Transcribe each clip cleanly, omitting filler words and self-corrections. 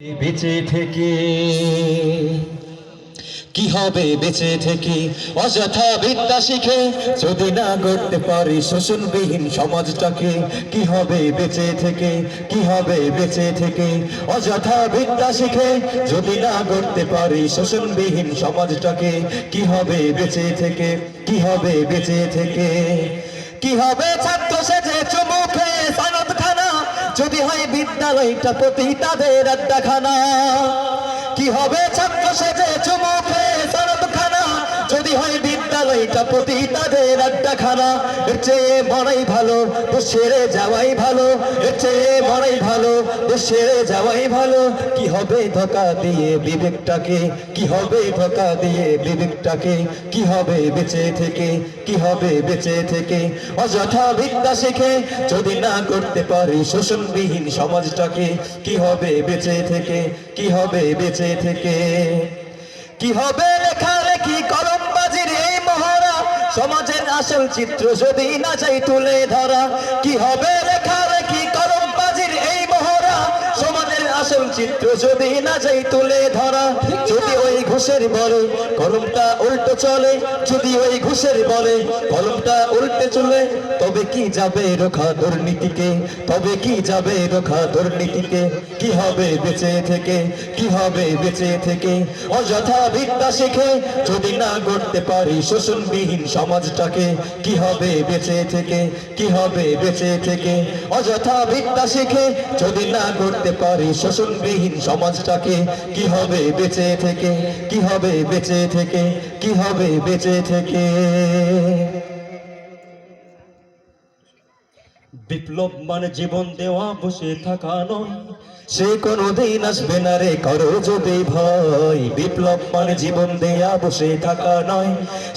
বেঁচে থেকে কি হবে, বেঁচে থেকে অযথা বিদ্যা শিখে যদি না গড়তে পারি শোষণবিহীন সমাজটাকে। কি হবে বেঁচে থেকে, কি হবে বেঁচে থেকে অযথা বিদ্যা শিখে যদি না গড়তে পারি শোষণবিহীন সমাজটাকে। কি হবে বেঁচে থেকে, কি হবে বেঁচে থেকে। কি হবে ছাত্র সেজে চুমু খেয়ে সনদ খানা যদি হয় বিদ্যালয়টা প্রতি তাদের আড্ডাখানা। কি হবে ছাত্র সেজে চুমু খেয়ে সনদ খানা যদি হয় বিদ্যালয়টা প্রতি তাদের আড্ডাখানা। এর চেয়ে মরাই ভালো, দেশ ছেড়ে যাওয়াই ভালো। এর চেয়ে মরাই ভালো, দেশ ছেড়ে যাওয়াই ভালো। কি হবে ধোঁকা দিয়ে বিবেকটাকে, কি হবে ধোঁকা দিয়ে বিবেকটাকে। কি হবে বেঁচে থেকে, কি হবে বেঁচে থেকে অযথা বিদ্যা শিখে যদি না করতে পারি শোষণবিহীন সমাজটাকে। কি হবে বেঁচে থেকে, কি হবে বেঁচে থেকে। কি হবে লেখালেখি কলমবাজির এই মহড়া সমাজের আসল চিত্র যদি না চাই তুলে ধরা। কি হবে লেখালেখি কলমবাজির এই মহড়া সমাজের আসল চিত্র যদি না চাই তুলে ধরা। যদি ওই ঘুষের বলে কলমটা উল্টো চলে, যদি ওই ঘুষের বলে কলমটা উল্টে চলে, তবে কি যাবে রোখা দুর্নীতিকে, তবে কি যাবে রোখা দুর্নীতিকে। কি হবে বেঁচে থেকে, কি হবে বেঁচে থেকে অযথা বিদ্যা শিখে যদি না গড়তে পারি শোষণবিহীন সমাজটাকে। কি হবে বেঁচে থেকে, কি হবে বেঁচে থেকে অযথা বিদ্যা শিখে যদি না গড়তে পারি শোষণবিহীন সমাজটাকে। কি হবে বেঁচে থেকে, কি হবে বেঁচে থেকে, কি হবে বেঁচে থেকে। বিপ্লব মানে জীবন দেওয়া, বসে থাকা নয়, সে কোনদিন আসবে না রে করো যদি ভয়। বিপ্লব মানে জীবন দেয়া, বসে থাকা নয়,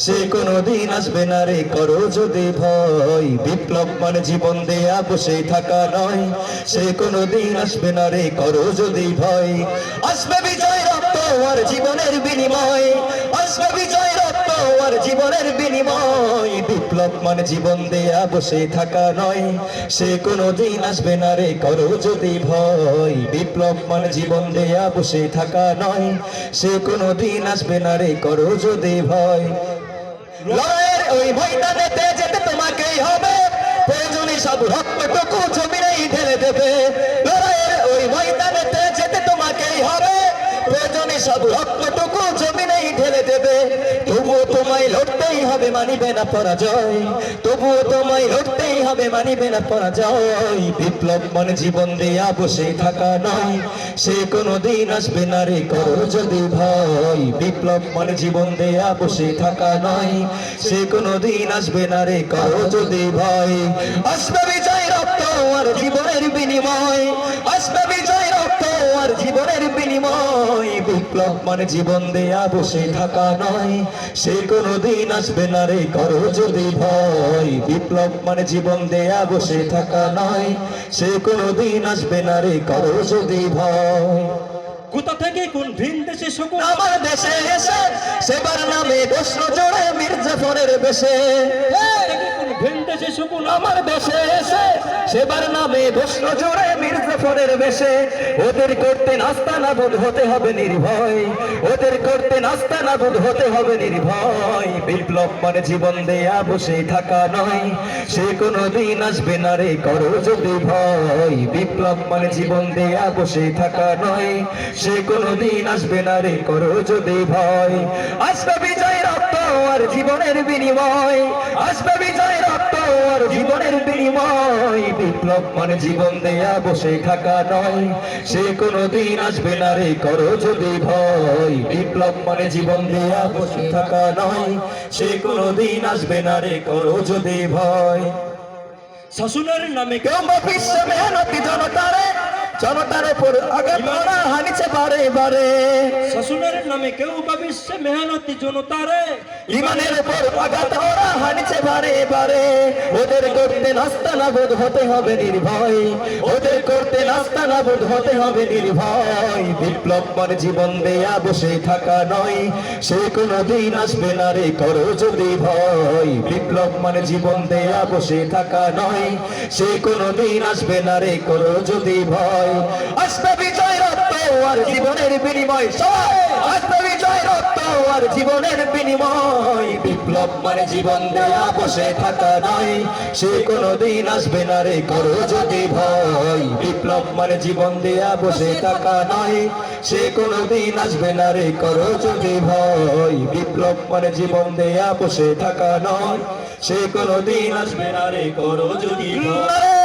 সে কোনদিন আসবে না রে করো যদি ভয়। বিপ্লব মানে জীবন দেয়া, বসে থাকা নয়, সে কোনদিন আসবে না রে করো যদি ভয়। আসবে বিজয় রক্ত আর জীবনের বিনিময়, আসবে বিজয় রক্ত আর জীবনের বিনিময়। বিপ্লব মানে জীবন দেয়া, বসে থাকা নয়, সে কোনদিন আসবে না রে করো যদি ভয়। বিপ্লব মানে জীবন দেয়া, বসে থাকা নয়, সে কোনদিন আসবে না রে করো যদি ভয়। লড়াইয়ের ওই ময়দানেতে যেতে তোমাকেই হবে, প্রয়োজনে সব রক্তটুকু জমিনেই ঢেলে দেবে। লড়াইয়ের ওই ময়দানেতে যেতে তোমাকেই হবে, প্রয়োজনে সব রক্তটুকু জমিনেই ঢেলে দেবে। তবুও তোমায় লড়তেই হবে, মানিবে না পরাজয়। তবুও তোমায় লড়তেই হবে, মানিবে না পরাজয়। বিপ্লব মানে জীবন দেয়া, বসে থাকা নয়, সে কোনদিন আসবে না রে করো যদি ভয়। বিপ্লব মানে জীবন দেয়া, বসে থাকা নয়, সে কোনদিন আসবে না রে করো যদি ভয়। আসবে বিজয় রক্ত আর জীবনের বিনিময়, আসবে বিজয় রক্ত আর জীবনের বিনিময়। বিপ্লব মানে জীবন দেয়া, বসে থাকা নয়, সে কোনদিন আসবে না রে করো যদি ভয়। বিপ্লব মানে জীবন দেয়া, বসে থাকা নয়, সে কোনদিন আসবে না রে করো যদি ভয়। কোথা থেকে কোন ভিন দেশে শকুন আমার দেশে এসে সেবার নামে প্রশ্ন জোড়ে মির্জাফরের বেশে। কোন ভিন দেশে শকুন আমার দেশে এসে সেবার নামে প্রশ্ন জোড়ে মির্জাফরের বেশে। ওদের করতে নাস্তা নাবুদ হতে হবে নির্ভয়, ওদের করতে নাস্তা নাবুদ হতে হবে নির্ভয়। বিপ্লব মানে জীবন দেয়া, বসে থাকা নয়, সে কোনদিন আসবে না রে করো যদি ভয়। বিপ্লব মানে জীবন দেয়া, বসে থাকা নয়, সে কোনদিন আসবে না রে করো যদি ভয়। আসবে বিজয় রক্ত আর জীবনের বিনিময়, আসবে বিজয় রক্ত আর জীবনের বিনিময়। বিপ্লব মানে জীবন দেয়া, বসে থাকা নয়, সে কোনদিন আসবে না রে করো যদি ভয়। বিপ্লব মানে জীবন দেয়া, বসে থাকা নয়, সে কোনদিন আসবে না রে করো যদি ভয়। শাসনের নামে কেউ বিশ্ব মেহনতি জনতারে, জনতার উপর আঘাত করা হানিছে বারে বারে। শাসনের নামে কেউ বা বিশ্বে মেহনতি জনতারে ইমানের উপর আঘাত করা হানিছে বারে বারে। ওদের করতে নাস্তা নাবুদ হতে হবে নির্ভয়, ওদের করতে নাস্তা নাবুদ হতে হবে নির্ভয়। বিপ্লব মানে জীবন দেয়া, বসে থাকা নয়, সে কোনদিন আসবে না রে করো যদি ভয়। বিপ্লব মানে জীবন দেয়া, বসে থাকা নয়, সে কোনদিন আসবে না রে করো যদি ভয়। বিনিময় আসবে বিজয় রক্ত আর জীবনের বিনিময় সবাই আসবে বিজয় রক্ত আর জীবনের বিনিময় বিপ্লব মানে জীবন দেয়া বসে থাকা নয় সে কোনোদিন আসবে না রে করো যদি ভয় বিপ্লব মানে জীবন দেয়া বসে থাকা নয় সে কোনোদিন আসবে না রে করো যদি ভয় বিপ্লব মানে জীবন দেয়া বসে থাকা নয় সে কোনোদিন আসবে না রে করো যদি ভয়